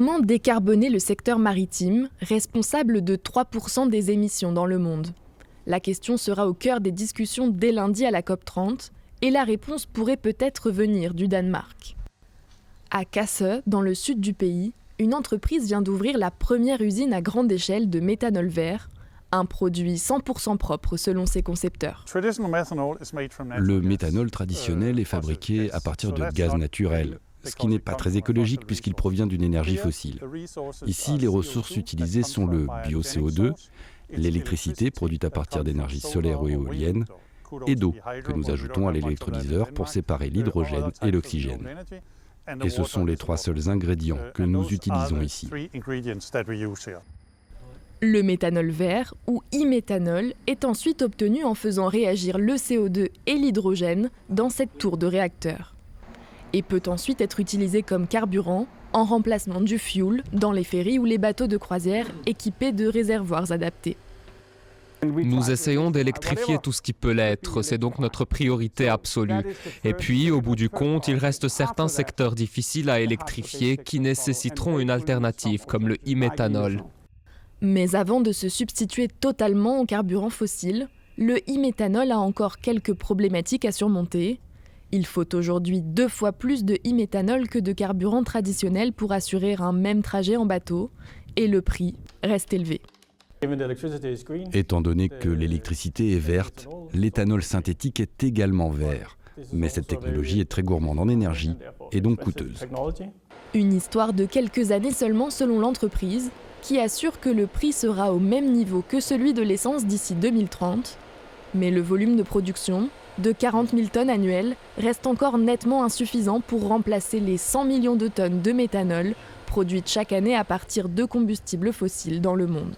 Comment décarboner le secteur maritime, responsable de 3% des émissions dans le monde? La question sera au cœur des discussions dès lundi à la COP30 et la réponse pourrait peut-être venir du Danemark. À Kasse, dans le sud du pays, une entreprise vient d'ouvrir la première usine à grande échelle de méthanol vert, un produit 100% propre selon ses concepteurs. Le méthanol traditionnel est fabriqué à partir de gaz naturel, ce qui n'est pas très écologique puisqu'il provient d'une énergie fossile. Ici, les ressources utilisées sont le bio-CO2, l'électricité produite à partir d'énergie solaire ou éolienne, et d'eau que nous ajoutons à l'électrolyseur pour séparer l'hydrogène et l'oxygène. Et ce sont les 3 seuls ingrédients que nous utilisons ici. Le méthanol vert, ou e-méthanol, est ensuite obtenu en faisant réagir le CO2 et l'hydrogène dans cette tour de réacteur. Et peut ensuite être utilisé comme carburant, en remplacement du fioul, dans les ferries ou les bateaux de croisière équipés de réservoirs adaptés. Nous essayons d'électrifier tout ce qui peut l'être, c'est donc notre priorité absolue. Et puis, au bout du compte, il reste certains secteurs difficiles à électrifier qui nécessiteront une alternative, comme le e-méthanol. Mais avant de se substituer totalement au carburant fossile, le e-méthanol a encore quelques problématiques à surmonter. Il faut aujourd'hui 2 fois plus de e-méthanol que de carburant traditionnel pour assurer un même trajet en bateau, et le prix reste élevé. Étant donné que l'électricité est verte, l'éthanol synthétique est également vert. Mais cette technologie est très gourmande en énergie et donc coûteuse. Une histoire de quelques années seulement selon l'entreprise, qui assure que le prix sera au même niveau que celui de l'essence d'ici 2030. Mais le volume de production, de 40 000 tonnes annuelles, reste encore nettement insuffisant pour remplacer les 100 millions de tonnes de méthanol produites chaque année à partir de combustibles fossiles dans le monde.